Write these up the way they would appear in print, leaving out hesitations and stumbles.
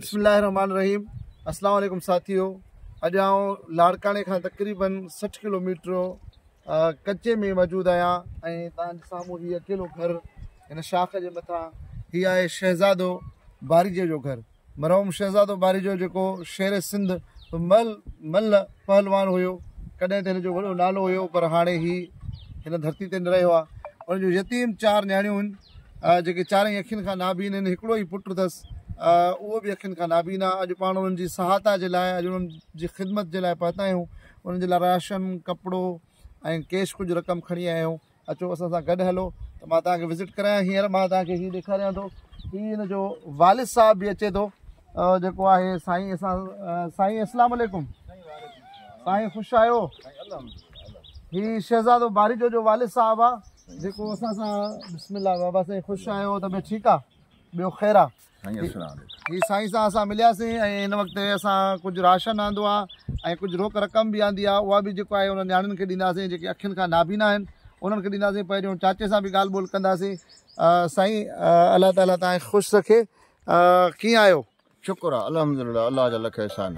बिस्मिल्लाहिर्रहमानिर्रहीम। अस्सलाम वालेकुम साथियों। अॼु आउं लाड़काने खां तक़रीबन 60 किलोमीटर कच्चे में मौजूद आहियां ऐं तव्हांजे साम्हूं हीउ अकेलो घर हिन शाख जे मथां हीउ आहे शहज़ादो बारिजे जो घर। मरहूम शहज़ादो बारिजो जेको शेर सिंध मल पहलवान हुयो, कॾहिं त हिन जो वॾो नालो हुयो, पर हाणे ही हिन धरती ते न रहियो आहे। उनजो यतीम 4 न्याणियूं आहिनि जेके चारई अखियुनि खां नाबीन आहिनि। हिकिड़ो ई पुटु अथसि, उहो बि अखियुनि खां नाबीन आहे। अॼु पाण उन्हनि जी सहायता जे लाइ, अॼु उन्हनि जी ख़िदमत जे लाइ पहुता आहियूं। उन्हनि जे लाइ राशन, कपिड़ो ऐं कैश कुझु रक़म खणी आया आहियूं। अचो असां सां गॾु हलो त मां तव्हांखे विज़िट करायां। हींअर मां तव्हांखे हीउ ॾेखारियां थो, हीउ हिन जो वालिद साहिबु बि अचे थो, जेको आहे साईं। साईं अस्सलाम वालेकुम। साईं ख़ुशि आहियो? हीउ शहज़ादो बारिजो जो वालिद साहिबु आहे जेको असां सां। बिस्मिल्लाह बाबा साईं, ख़ुशि आहियो? तबियत ठीकु आहे? ॿियो ख़ैरु आहे? ही साईं सां असां मिलियासीं ऐं हिन वक़्तु असां कुझु राशन आंदो आहे ऐं कुझु रोक रक़म बि आंदी आहे। उहा बि जेको आहे उन न्याणियुनि खे ॾींदासीं जेके अखियुनि खां नाबीना आहिनि, उन्हनि खे ॾींदासीं। पहिरियों चाचे सां बि ॻाल्हि ॿोल कंदासीं। साईं अलाह ताला तव्हांखे ख़ुशि रखे। कीअं आहियो? शुक्र आहे, अल्हम्दुलिल्लाह, अल्लाह जा लख एहसान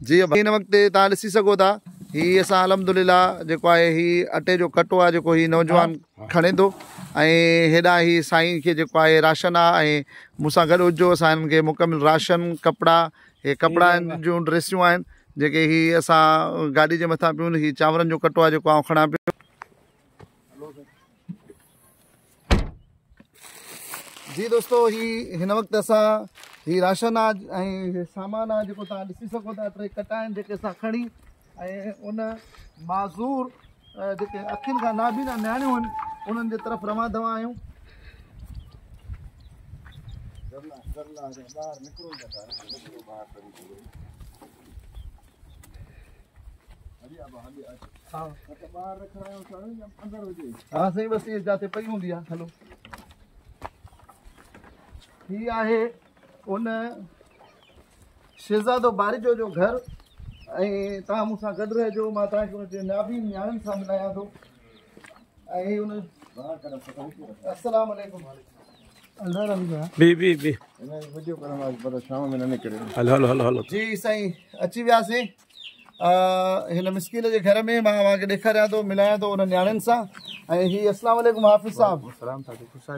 जी। हिन वक़्तु तव्हां ॾिसी सघो था, हीअ असां अल्हम्दुलिल्लाह जेको आहे हीअ अटे जो कटो आहे जेको हीअ नौजवान खणे थो ऐं हेॾां ही साईं खे जेको आहे राशन आहे ऐं मूंसां गॾु हुजो। असां हिननि खे मुकमिल राशन, कपिड़ा, हे कपिड़ा जूं ड्रेसियूं आहिनि जेके हीअ असां गाॾी जे मथां पियूं। हीअ चांवरनि जो कटो आहे जेको आउं खणां पियो। जी दोस्तो, हिन वक़्तु असां हीअ राशन आहे ऐं सामान आहे जेको तव्हां ॾिसी सघो था। 3 कटा आहिनि जेके असां खणी ऐं उन माज़ूर जेके अखियुनि खां नाबीना न्याणियूं आहिनि उन्हनि जे तरफ़ रवाना आहियूं। हाँ सही, बस ये जाते पई हूंदी आहे। हलो, ही आहे उन शहज़ादो बारिजो जो घर ऐं तव्हां मूंसां गॾु रहिजो। मां तव्हांखे उनजे नाबीन न्याणियुनि सां मिलायां थो ऐं उन अस्सलाम वालेकुम। जी साईं, अची वियासीं हिन मिस्किन जे घर में। मां तव्हांखे ॾेखारियां थो, मिलायां थो उन न्याणियुनि सां। ऐं ही अस्सलाम वालेकुम हाफ़िज़ साहब।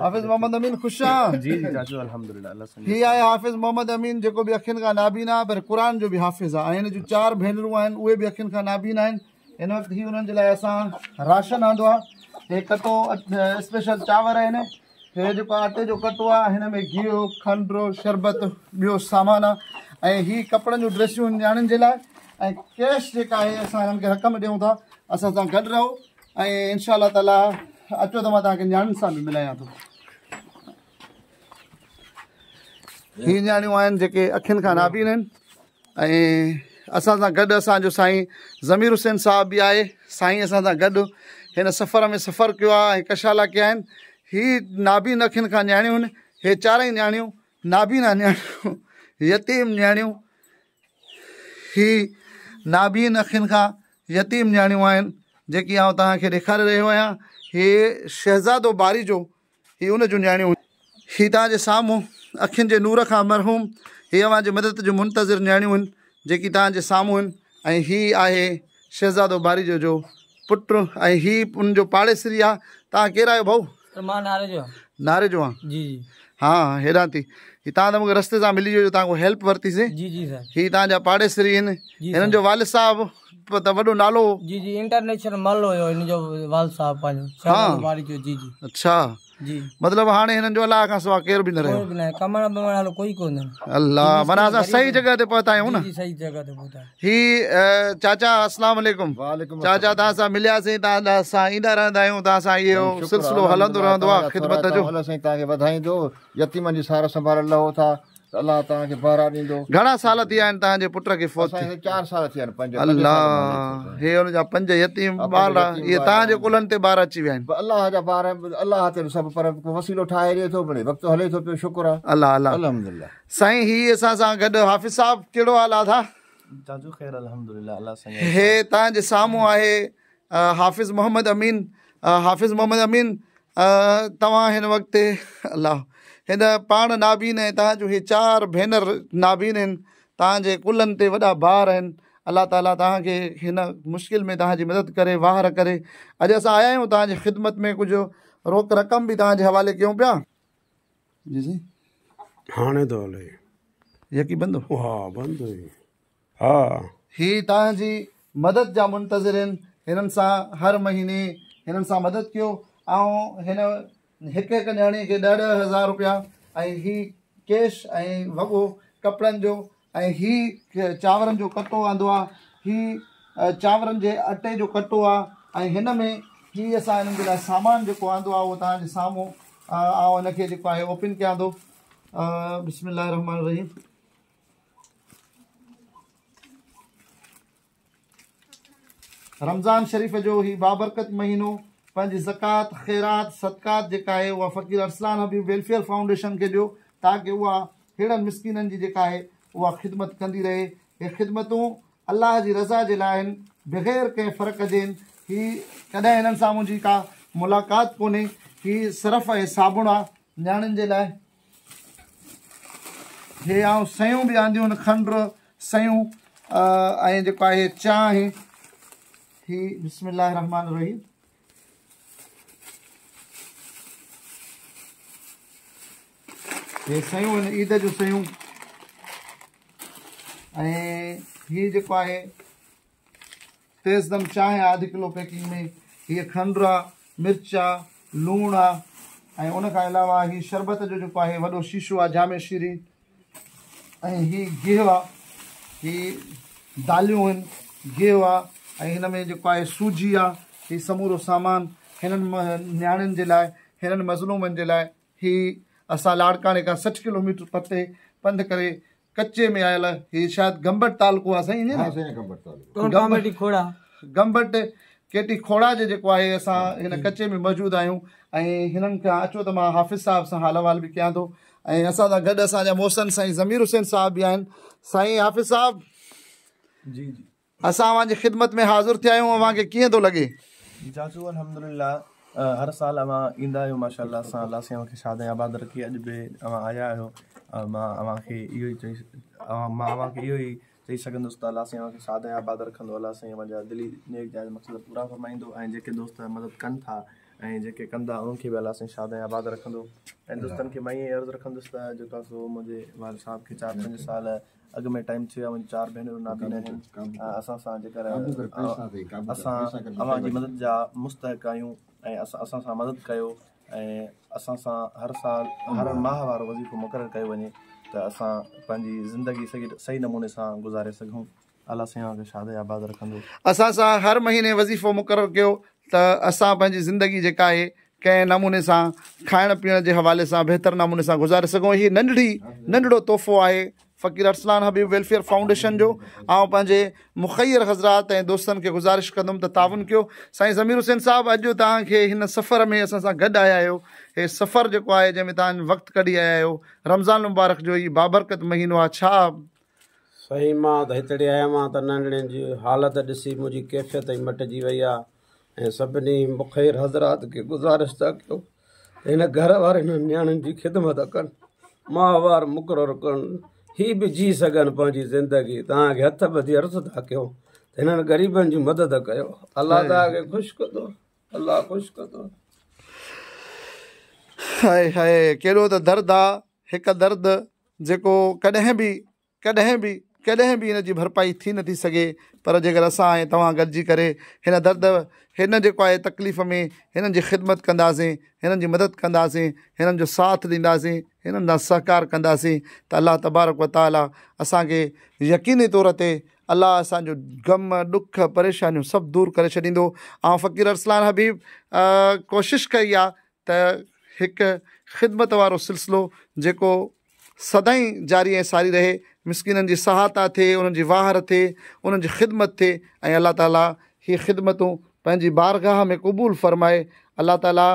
हाफ़िज़ मोहम्मद अमीन, ख़ुशि आहियां? जी चाचू अल्हम्दुलिल्लाह। ही आहे हाफ़िज़ मोहम्मद अमीन जेको बि अखियुनि खां नाबीना आहे, पर क़ुर जो बि हाफ़िज़ आहे। ऐं हिन जूं 4 भेनरूं आहिनि, उहे बि अखियुनि खां नाबीना आहिनि। हिन वक़्तु ही उन्हनि जे लाइ असां राशन आंदो आहे। हे कटो स्पेशल चांवर आहिनि, हे जेको अटे जो कटो आहे, हिन में गिहु, खंडु, शरबत, ॿियो सामान आहे। ऐं ही कपिड़नि जूं ड्रेसियूं न्याणियुनि जे लाइ ऐं कैश जेका आहे असां हिननि खे रक़म ॾियूं था। असां सां गॾु रहो ऐं इंशाअल्लाह ताला अचो त मां तव्हांखे न्याणियुनि सां बि मिलायां थो। ही न्याणियूं आहिनि जेके अखियुनि खां नाबीन आहिनि ऐं असां सां गॾु असांजो साईं ज़मीर हुसैन साहिबु बि आहे। साईं असां सां गॾु हिन सफ़र में सफ़र कयो आहे ऐं कशाला कया आहिनि। ही नाबीन अखियुनि खां न्याणियूं आहिनि। हे 4 न्याणियूं नाबीना न्याणियूं, यतीम न्याणियूं। ही नाबीन अखियुनि खां यतीम न्याणियूं आहिनि जेकी आउं तव्हांखे ॾेखारे रहियो आहियां। हे शहज़ादो बारिजो, ही उन जूं न्याणियूं। ही तव्हांजे साम्हूं अखियुनि जे नूर खां मरहूम ही अव्हांजे मदद जो मुंतज़िर न्याणियूं आहिनि जेकी तव्हांजे साम्हूं आहिनि। ऐं ही आहे शहज़ादो बारिजो जो पुटु ऐं ही उनजो पाड़ेसरी आहे। तव्हां केरु आहियो भाऊ? मां नारे जो। नारे जो आहे? जी जी। हाँ, हेॾां थी। ही तव्हां त मूंखे रस्ते सां मिली वियो, तव्हां हेल्प वरितीसीं। जी जी सर। ही तव्हांजा पाड़ेसरी आहिनि। हिननि जो वालिद साहिबु त वॾो नालो? जी जी, इंटरनेशनल मल हुयो हिन जो वालिद साहिबु पंहिंजो। हाँ बारिजो। जी जी। अच्छा जी। मतिलबु हाणे हिननि जो अलाह खां सवाइ केरु बि न रहियो? कमण बमण वारो कोई कोन। अल्लाह, माना असां सही जॻह ते पहुता आहियूं न? सही जॻह ते पहुता। ही चाचा अस्सलाम वालेकुम। चाचा, तव्हां सां मिलियासीं, तव्हां सां ईंदा रहंदा आहियूं, तव्हां सां इहो सिलसिलो हलंदो रहंदो आहे ख़िदमत जो। अल्लाह साईं तव्हांखे वधाई दो, यतीमनि जी सार संभाल लहो था, अल्लाह तव्हांखे बहरा ॾींदो। घणा साल थी विया आहिनि तव्हांजे पुट खे फ़ौत थिए? 4 साल थिया आहिनि। 5 अल्लाह, हे हुनजा 5 यतीम ॿार, इहे तव्हांजे कुलनि ते ॿार अची विया आहिनि। अल्लाह जा ॿार, अल्लाह ते सभु, पर वसीलो ठाहे ॾिए थो, भले वक़्तु हले थो पियो। शुक्र आहे अल्लाह अल्लाह अल्हम्दुलिल्लाह। साईं ही असां सां गॾु हाफ़िज़ साहब, कहिड़ो हाल आहे? था चाचू ख़ैर अल्हम्दुलिल्लाह, अल्लाह साईं। हे तव्हांजे साम्हूं आहे हाफ़िज़ मोहम्मद अमीन। हाफ़िज़ मोहम्मद अमीन, तव्हां हिन वक़्तु अल्लाह हिन पाण नाबीन ऐं तव्हांजो हे 4 भेनर नाबीन आहिनि, तव्हांजे कुलनि ते वॾा भार आहिनि। अलाह ताला तव्हांखे हिन मुश्किल में तव्हांजी मदद करे, वाहर करे। अॼु असां आया आहियूं तव्हांजी ख़िदमत में, कुझु रोक रक़म बि तव्हांजे हवाले कयूं पिया। जी जी हाणे थो हले, यकी बंदि हा बंदि हुई, हा ही तव्हांजी मदद जा मुंतज़िर आहिनि। हिननि सां हर महीने हिननि सां मदद कयो। ऐं हिन हिकु हिकु ॼणे खे 10,000 रुपया, ऐं ही कैश ऐं वॻो कपिड़नि जो, ऐं ही चांवरनि जो कटो आंदो आहे, ही चांवरनि जे अटे जो कटो आहे, ऐं हिन में ही असां हिननि जे लाइ सामान जेको आंदो आहे उहो तव्हांजे साम्हूं ऐं हिनखे जेको आहे ओपन कयां थो। बिस्मिल्लाह रहमान रहीम। रमज़ान शरीफ़ जो ही बाबरकत महीनो पंहिंजी ज़कात, ख़ैरात, सदक़ात जेका आहे उहा फ़क़ीर अरसलान हबीब वेलफेयर फाउंडेशन खे ॾियो, ताकी उहा अहिड़नि मिसकिननि जी जेका आहे उहा ख़िदमत कंदी रहे। हे ख़िदमतूं अलाह जी रज़ा जे लाइ आहिनि, बग़ैर कंहिं फ़र्क़ जे आहिनि। ही कॾहिं हिननि सां मुंहिंजी का मुलाक़ात कोन्हे। ही सरफ़ ऐं साबुण आहे नियाणियुनि जे लाइ। हे ऐं सयूं बि आंदियूं आहिनि, खंडु सयूं ऐं जेको आहे चांहि। ही बिस्मिल्लाह रहमान रहीम। हे सयूं आहिनि, ईद जूं सयूं। ऐं हीअ जेको आहे तेज़दम चांहि आहे 1 किलो पैकिंग में। हीअ खंडु आहे, मिर्च आहे, लूणु आहे, ऐं उनखां अलावा हीअ शरबत जो जेको आहे वॾो शीशो आहे जामे शीरी। ऐं हीअ गिहु आहे, हीअ दालियूं आहिनि, गिहु आहे, ऐं हिन में जेको आहे सूजी आहे। हीअ समूरो सामान हिननि नियाणियुनि जे लाइ, हिननि मज़लूमनि जे लाइ। हीअ असां लाड़काणे खां 60 किलोमीटर परते पंधु करे कच्चे में आयल, हीअ शायदि गंबट तालुको आहे साईं, गंबट केटी खोड़ा जे जेको आहे असां हिन कच्चे में मौजूदु आहियूं। ऐं हिननि खां अचो त मां हाफ़िज़ साहिब सां हाल अहिवाल बि कयां थो। ऐं असां सां गॾु असांजा मोहसिन साईं ज़मीर हुसैन साहिब बि आहिनि। साईं हाफ़िज़ साहिब, जी जी असां अव्हांजी ख़िदमत में हाज़िर थिया आहियूं, अव्हांखे कीअं थो लॻे? चाचू अल्हम्दुलिल्लाह, हर साल अव्हां ईंदा आहियो माशाल्लाह। असां अलाह साईं खे शाद आबाद रखी अॼु बि अव्हां आया आहियो। मां अव्हांखे इहो ई चई सघंदुसि त अलाह साईं खे शाद आबाद रखंदो। अलाह साईं मुंहिंजा दिली नेक जाइज़ मक़सद पूरा फरमाईंदो। ऐं जेके दोस्त मदद कनि था ऐं जेके कंदा उन्हनि खे बि अलाह साईं शाद आबाद रखंदो। ऐं दोस्तनि खे मां ईअं अर्ज़ु रखंदुसि त जेको आहे सो मुंहिंजे वाल साहिब खे 4-5 साल अॻु में टाइम थियो आहे। मुंहिंजी 4 भेनरूं नाबीन आहिनि। असां सां जेकर असां अव्हांजी मदद जा मुस्तहिक़ आहियूं, ऐं असां सां मदद कयो, ऐं असां सां हर साल हर माह वारो वज़ीफ़ो मुक़ररु कयो वञे त असां पंहिंजी ज़िंदगी सही नमूने सां गुज़ारे सघूं। अलाह साईं खे शाद आबाद रखंदो। असां सां हर महीने वज़ीफ़ो मुक़ररु कयो त असां पंहिंजी ज़िंदगी जेका आहे कंहिं नमूने सां खाइण पीअण जे हवाले सां बहितर नमूने सां गुज़ारे सघूं। हीअ नंढड़ो तोहफ़ो आहे फ़क़ीर अरसलान हबीब वेलफेयर फाउंडेशन जो। ऐं पंहिंजे मुख़ैर हज़रात ऐं दोस्तनि खे गुज़ारिश कंदुमि त ताउन कयो। साईं ज़मीर हुसैन साहिबु, अॼु तव्हांखे हिन सफ़र में असां सां गॾु आया आहियो। हे सफ़र जेको आहे जंहिंमें तव्हां वक़्तु कढी आया आहियो, रमज़ान मुबारक जो ही बाबरकत महीनो आहे, छा सही मां त हिते आया मां त नंढड़नि जी हालत ॾिसी मुंहिंजी कैफ़ियत ई मटिजी वई आहे। ऐं सभिनी मुख़ैर हज़रात खे गुज़ारिश था कयो हिन घर वारनि नियाणियुनि जी ख़िदमत कनि, माहवार मुक़ररु कनि, ही बि जी सघनि पंहिंजी ज़िंदगी। तव्हांखे हथ ॿधी अर्ज़ु था कयूं त हिननि ग़रीबनि जी मदद कयो। अलाह तव्हांखे ख़ुशि कंदो, अलाह ख़ुशि कंदो। हाय हाय, कहिड़ो त दर्दु आहे। हिकु दर्दु जेको कॾहिं बि हिन जी भरपाई थी नथी सघे। पर जेकर असां ऐं तव्हां गॾिजी करे हिन दर्द, हिन जेको आहे तकलीफ़ में हिननि जी ख़िदमत कंदासीं, हिननि जी मदद कंदासीं, हिननि जो साथ ॾींदासीं, हिननि सां सहकार कंदासीं त अलाह तबारक व ताला असांखे यकीनी तौर ते अलाह असांजो ग़म ॾुख परेशानियूं सभु दूरि करे छॾींदो। ऐं फ़क़ीर अरसलान हबीब कोशिशि कई आहे त हिकु ख़िदमत वारो सिलसिलो जेको सदाईं जारी ऐं सारी रहे, मिसकिननि जी सहायता थिए, उन्हनि जी वाहर थिए, उन्हनि जी ख़िदमत थिए, ऐं अलाह ताला हीअ ख़िदमतूं पंहिंजी बारगाह में क़बूल फ़रमाए। अलाह ताला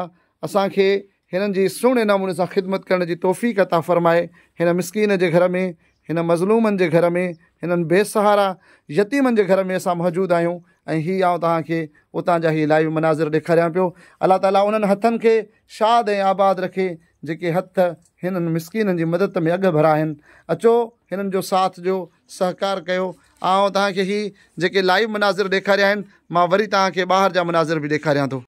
असांखे हिननि जी सुहिणे नमूने सां ख़िदमत करण जी तौफ़ीक़ अता फ़रमाए। हिन मिसकीन जे घर में, हिन मज़लूमनि जे घर में, हिननि बेसहारा यतीमनि जे घर में असां मौजूदु आहियूं। ऐं हीअ आउं तव्हांखे उतां जा हीअ लाइव मनाज़िर ॾेखारियां पियो। अलाह ताला उन्हनि हथनि खे शाद ऐं आबाद रखे जेके हथ हिननि मिसकीननि जी मदद में अॻु भरा आहिनि। अचो हिननि जो साथ जो सहकार कयो। ऐं तव्हांखे ही जेके लाइव मनाज़िर ॾेखारिया आहिनि मां वरी तव्हांखे ॿाहिरि जा मनाज़िर बि ॾेखारियां थो।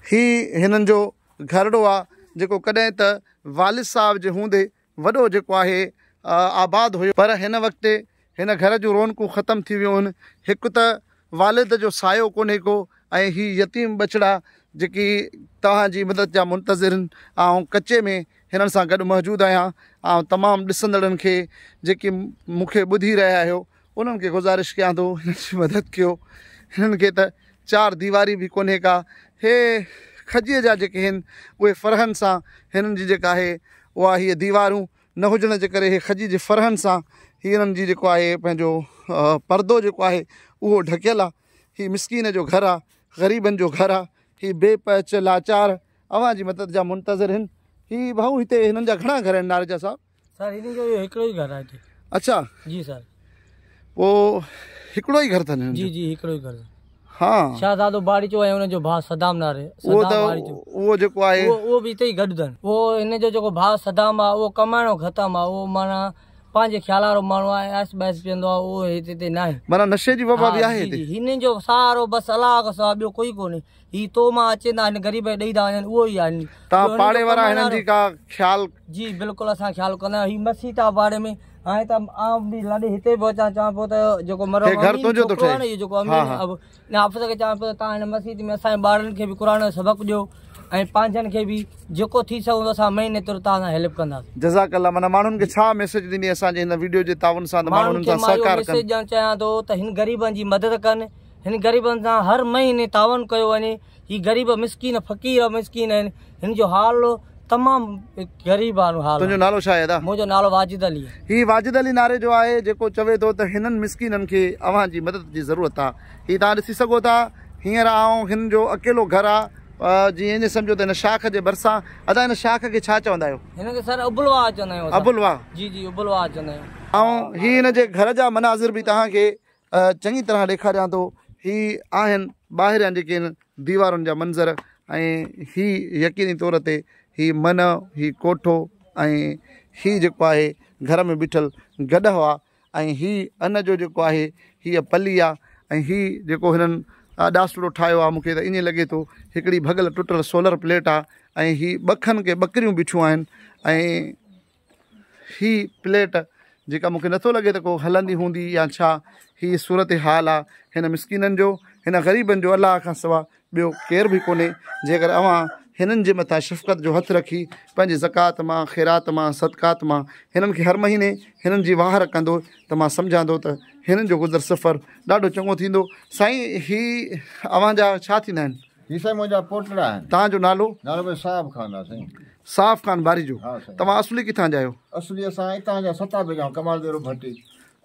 ही हिननि जो घरड़ो आहे जेको कॾहिं त वालिद साहिब जे हूंदे वॾो जेको आहे आबाद हुयो, पर हिन वक़्तु हिन घर जूं रौनकूं ख़तमु थी वियूं आहिनि। हिकु त वालिद जो सायो कोन्हे को, ऐं ही यतीम बछड़ा जेकी तव्हांजी मदद जा मुंतज़िर आहिनि। ऐं कचे में हिननि सां गॾु मौजूदु आहियां। ऐं तमामु ॾिसंदड़नि खे जेकी मूंखे ॿुधी रहिया आहियो उन्हनि खे गुज़ारिश कयां थो हिननि जी मदद कयो। हिननि खे त चार दीवारी बि कोन्हे का। हे खजीअ जा जेके आहिनि उहे फ़रहनि सां हिननि जी जेका आहे उहा हीअ दीवारूं न हुजण जे करे हे खजी जे फ़रहनि सां हिननि जी जेको आहे पंहिंजो पर्दो जेको आहे उहो ढकियलु आहे। हीअ मिसकीन जो घरु आहे, ग़रीबनि जो घरु आहे। हीअ बेपच लाचार अव्हां जी मदद जा मुंतज़िर आहिनि। ही भाऊ हिते हिननि जा घणा घर आहिनि नारेजा साहब? सर हिन जो हिकिड़ो ई घर आहे हिते। अच्छा जी सर। पोइ हिकिड़ो ई घर अथनि? जी जी हिकिड़ो ई घर। हाँ शाहज़ादो बाड़ीचो ऐं हुनजो भाउ सदाम नारे। उहो जेको आहे उहो बि हिते ई गॾु अथनि। उहो हिन जो जेको भाउ सदाम आहे उहो कमाइणो ख़तमु आहे। उहो माना पंहिंजे ख़्याल वारो माण्हू आहे, ऐस बैस पीअंदो आहे। उहो हिते न आहे, माना नशे जी वबा बि आहे हिते। हिन जो सहारो बसि अलाह खां सवाइ ॿियो कोई कोन्हे। ही तो मां अचे था हिन ग़रीब ॾेई था वञनि, उहो ई आहे। तव्हां पाड़े वारा हिननि जी का ख़्याल? जी बिल्कुलु असां ख़्यालु कंदा आहियूं। ही मसीह था पाड़े में। हाणे त आउं बि लाॾे हिते बि अचां, चवां पियो त जेको मरो जेको अमीन हाफ़िज़ खे चवां पियो तव्हां हिन मसीह में असांजे ॿारनि खे बि क़ुर जो सबक़ु ॾियो ऐं पंहिंजनि खे बि जेको थी सघंदो असां महीने तुर तव्हां हेल्प कंदासीं। जज़ाकल्ला। माना माण्हुनि खे छा मैसेज ॾींदी असांजे हिन वीडियो जे ताउन सां? माण्हुनि सां सहकार कनि। मैसेज ॾियणु चाहियां थो त हिन ग़रीबनि जी मदद कनि। हिन ग़रीबनि सां हर महीने तावन कयो वञे। ही ग़रीब मिसकीन फ़क़ीर मिसकीन आहिनि। हिन जो हाल तमामु ग़रीब आहे हाल। तुंहिंजो नालो छा आहे? मुंहिंजो नालो वाजिद अली। ही वाजिद अली नारे जो आहे जेको चवे थो त हिननि मिसकीननि खे अव्हां जी मदद जी ज़रूरत आहे। ही तव्हां ॾिसी सघो था हींअर आऊं हिन जो अकेलो घरु आहे। जीअं ईअं सम्झो त हिन शाख जे भरिसां। अदा हिन शाख खे छा चवंदा आहियो? हिनखे सर अबुलवाह चवंदा आहियूं। अबुलवाह? जी जी अबुलवाह चवंदा आहियूं। ऐं ही हिन जे घर जा मनाज़िर बि तव्हांखे चङी तरह ॾेखारियां थो। ही आहिनि ॿाहिरियां जेके आहिनि दीवारुनि जा मंज़र, ऐं ही यकीनी तौर ते ही मन, ही कोठो, ऐं ही जेको आहे घर में बीठल गॾु आहे, ऐं ही अन जो जेको आहे हीअ पली आहे, ऐं ही जेको हिननि ॾासड़ो ठाहियो आहे मूंखे त ईअं लॻे थो हिकिड़ी भॻल टुटल सोलर प्लेट आहे। ऐं ही ॿखनि खे ॿकरियूं बिठियूं आहिनि। ऐं ही प्लेट जेका मूंखे नथो लॻे त को हलंदी हूंदी या छा। ही सूरत हाल आहे हिन मिसकीननि जो, हिन ग़रीबनि जो। अलाह खां सवाइ ॿियो केर बि कोन्हे। जेकर अव्हां हिननि जे मथां शफ़क़त जो हथु रखी पंहिंजी ज़कात मां, ख़ैरात मां, सदकात मां हिननि खे हर महीने हिननि जी वाहर कंदो त मां सम्झां थो त हिननि जो गुज़र सफ़र ॾाढो चङो थींदो। साईं ही अव्हां जा छा थींदा आहिनि? ही साईं मुंहिंजा पोटड़ा आहिनि। तव्हांजो नालो? नालो भाई साहब ख़ान आहे साईं। साफ़ ख़ान बारी जो। तव्हां असली किथां जा आहियो? असली असां हितां जा सताबे जा कमाल देरो भट्टी।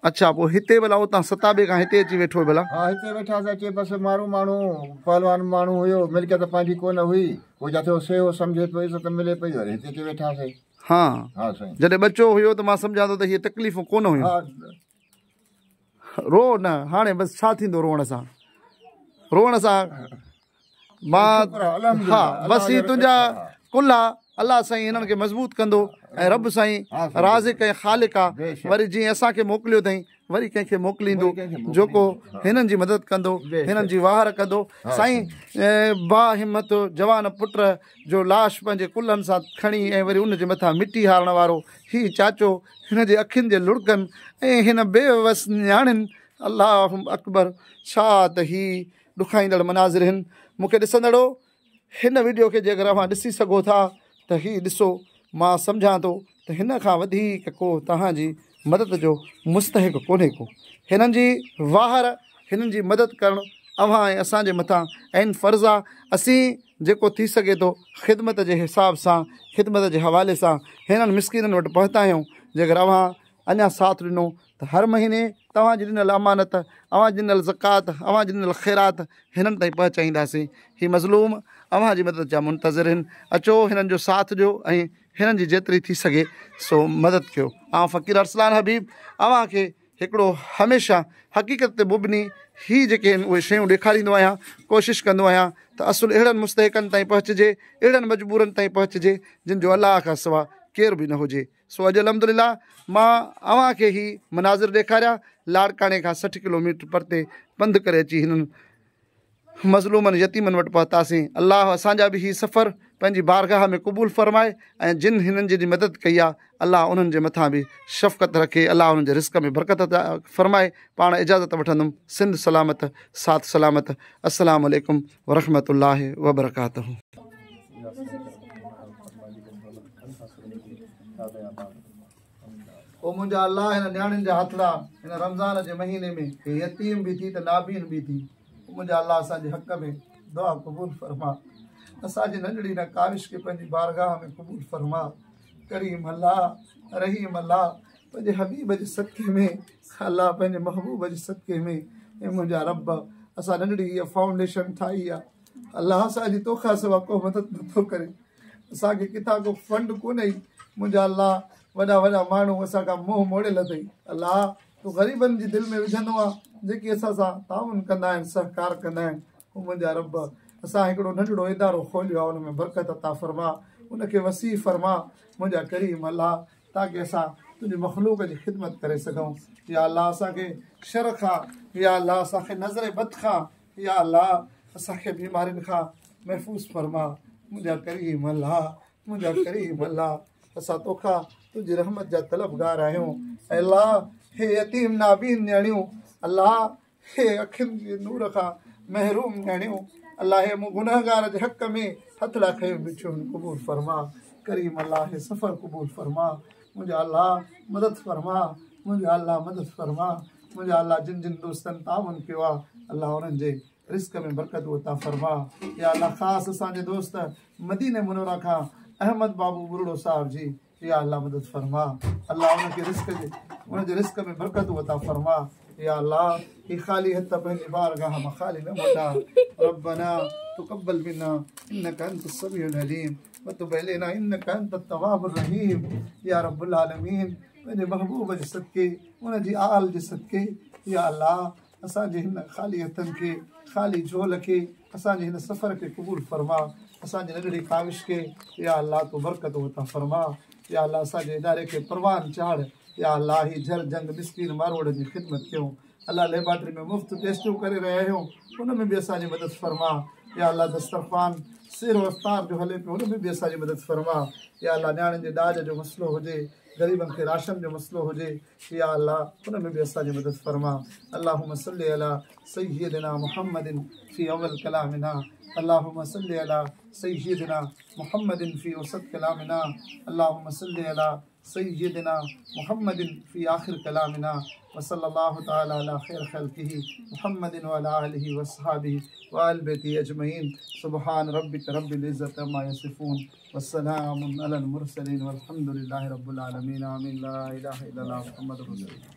अच्छा, पोइ हिते भला उतां सताबे खां हिते अची वेठो भला? हाँ हिते वेठासीं। अचे बसि माण्हू पहलवान माण्हू हुयो, मिल्कियत पंहिंजी कोन हुई। पोइ जिथे सेहो सम्झे पियो, इज़त मिले पई, वरी हिते अची वेठासीं। हाँ हाँ साईं। जॾहिं बचो हुयो त मां सम्झां थो त हीअ तकलीफ़ूं कोन हुयूं। रो न, हाणे बसि छा थींदो रोअण सां? रोअण सां मां हा बसि ही तुंहिंजा कुल आहे। अलाह साईं हिननि खे मज़बूत कंदो, ऐं रब साईं राज़िक़ ऐं ख़ालिक़ आहे। वरी जीअं असांखे मोकिलियो अथई वरी कंहिंखे मोकिलींदो जेको हिननि जी मदद कंदो, हिननि जी वाहर कंदो। साईं बा हिमत जवान पुट जो लाश पंहिंजे कुलनि सां खणी ऐं वरी उनजे मथां मिटी हारण वारो ही चाचो, हिन जे अखियुनि जे लुड़कनि ऐं हिन बेवस न्याणियुनि। अलाह अकबर। छा त ही ॾुखाईंदड़ मनाज़िर आहिनि। मूंखे ॾिसंदड़ो हिन वीडियो खे जेकर अव्हां ॾिसी सघो था त ही ॾिसो, मां सम्झां थो त हिन खां वधीक को तव्हांजी मदद जो मुस्तहिक़ कोन्हे को। हिननि जी वाहर, हिननि जी मदद करणु अव्हां ऐं असांजे मथां आहिनि फ़र्ज़ु आहे। असीं जेको थी सघे थो ख़िदमत जे हिसाब सां, ख़िदमत जे हवाले सां हिननि मिसकीननि वटि पहुता आहियूं। जेकर अव्हां अञा साथ ॾिनो त हर महीने तव्हांजी ॾिनल अमानत, अव्हां ॾिनल ज़कात, अव्हां ॾिनल ख़ैरात हिननि ताईं पहुचाईंदासीं। ही मज़लूम अव्हां जी मदद जा मुंतज़िर आहिनि। अचो हिननि जो साथ ॾियो ऐं हिननि जी जेतिरी थी सघे सो मदद कयो। ऐं फ़क़ीर अरसलान हबीब अव्हांखे हिकिड़ो हमेशह हक़ीक़त ते मुबनी ही जेके आहिनि उहे शयूं ॾेखारींदो आहियां। कोशिशि कंदो आहियां त असुलु अहिड़नि मुस्तहिक़नि ताईं पहुचिजे, अहिड़नि मजबूरनि ताईं पहुचिजे जिन जो अलाह खां सवाइ केर भी न हुजे। सो अॼु अलहमदिल्ला मां अव्हां खे ही मनाज़िर ॾेखारिया लाड़काणे खां 60 किलोमीटर परते पंधु करे अची हिननि मज़लूमनि यतीमनि वटि पहुतासीं। अलाह असांजा बि ही सफ़र पंहिंजी बारगाह में क़बूल फ़रमाए ऐं जिन हिननि जी मदद कई आहे अलाह उन्हनि जे मथां बि शफ़क़त रखे, अलाह उन्हनि जे रिस्क में बरकत फ़रमाए। पाण इजाज़त वठंदुमि। सिंध सलामत, साथ सलामत। अस्सलामु अलैकुम वरहमतुल्लाहि वबरकातुहू। ओ मुंहिंजा अलाह हिन न्याणियुनि जा हथड़ा हिन रमज़ान जे महीने में यतीम बि थी त नाबीन बि थी। मुंहिंजा अलाह असांजे हक़ में दुआ क़बूल फ़रमा। असांजी नंढड़ी न काविश खे पंहिंजी बारगाह में क़बूल फ़रमा। करीम अल्लाह, रहीम अल्लाह, पंहिंजे हबीब जे सदक़े में, अल्लाह पंहिंजे महबूब जे सदक़े में, ऐं मुंहिंजा रब असां नंढड़ी हीअ फाउंडेशन ठाही आहे। अल्लाह असांजी तोखां सवा को मदद नथो करे। असांखे किथां को फंड कोन्हे। मुंहिंजा अल्लाह वॾा वॾा माण्हू असांखां मुंहुं मोड़ियल अथई। अल्लाह तूं ग़रीबनि जी दिलि में विझंदो आहे जेके असां सां ताउन कंदा आहिनि, सहकार कंदा आहिनि। मुंहिंजा रब असां हिकिड़ो नंढड़ो इदारो खोलियो आहे, हुन में बरकत अता फ़रमा, उनखे वसी फ़रमा मुंहिंजा करीम अल्लाह, ताकी असां तुंहिंजी मख़लूक जी ख़िदमत करे सघूं। या अल्लाह असांखे शर खां, या अल्लाह असांखे नज़र बद खां, या अल्लाह असांखे बीमारियुनि खां महफ़ूज़ फ़रमा मुंहिंजा करीम अल्लाह, मुंहिंजा करीम अल्लाह। असां तोखां तुंहिंजी रहमत जा तलबगार आहियूं। अल्लाह हे यतीम नाबीन न्याणियूं, अल्लाह हे अखियुनि जे नूर खां महरूम न्याणियूं, अल्लाह हे मूं गुनहगार जे हक़ में हथड़ा खयूं बिछियूं क़बूल फ़रमा। करीम अल्लाह हे सफ़र क़बूल फ़रमा। मुंहिंजा अल्लाह मदद फ़रमा, मुंहिंजा अल्लाह मदद फ़रमा। मुंहिंजा अल्लाह जिन जिन दोस्तनि ताउन कयो आहे अल्लाह उन्हनि जे रिस्क में बरकत अता फ़रमा। या अल्लाह ख़ासि असांजे दोस्त मदीने मुनव्वरा खां अहमद बाबू बुरड़ो साहिब जी, या अल्लाह मदद फ़रमा। अल्लाह उनखे उनजे रिस्क में बरकत अता फ़रमा। या अल्लाह ही ख़ाली हथ पंहिंजी बारगाह मां ख़ाली न मोटा। रब्बना तक़ब्बल मिन्ना इन्नका अंतस समीउल अलीम व तुब अलैना इन्नका अंतत तव्वाबुर रहीम। या रब्बुल आलमीन, पंहिंजे महबूब जे सदके, उनजी आल जे सदके, या अल्लाह असांजे हिन ख़ाली हथनि खे, ख़ाली झोल खे, असांजे हिन सफ़र खे क़बूल फ़रमा। असांजी नंढड़ी काविश खे या अल्लाह तूं बरकत अता फ़रमा। या अल्लाह असांजे इदारे खे परवान चाढ़। या अल्लाह ही जल जंग मिस्कीन मारवाड़ जी ख़िदमत कयूं। अल्लाह लेबॉर्ट्री में मुफ़्त टेस्टियूं करे रहिया आहियूं, हुन में बि असांजी मदद फ़रमा। या अल्लाह दस्तरख़्वान सिर अफ़्तार जो हले पियो, हुन में बि असांजी मदद फ़रमा। या अल्लाह न्याणियुनि जे ॾाज जो मसइलो हुजे, ग़रीबनि खे राशन जो मसइलो हुजे, या अल्लाह हुन में बि असांजी मदद फ़रमा। अल्लाहुम्मा सल्लि अला सय्यिदिना मुहम्मदिन फ़ी अव्वल कलामिना, अल्लाहुम्मा सल्लि अला सय्यिदिना मुहम्मदिन फ़ी वसत कलामिना, अल्लाहुम्मा सल्लि अला सय्यिदिना मुहम्मदिन फ़ी आखिर कलामिना, व सल्लल्लाहु तआला अला खैर खल्क़िही मुहम्मदिन व अला आलिहि व अस्हाबिही व अहल बैतिही अजमईन। सुब्हान रब्बिक रब्बिल इज़्ज़ति अम्मा यसिफून व सलामुन अलल मुरसलीन वल्हम्दुलिल्लाहि रब्बिल आलमीन। आमीन। ला इलाहा इल्लल्लाह मुहम्मदुर रसूलुल्लाह।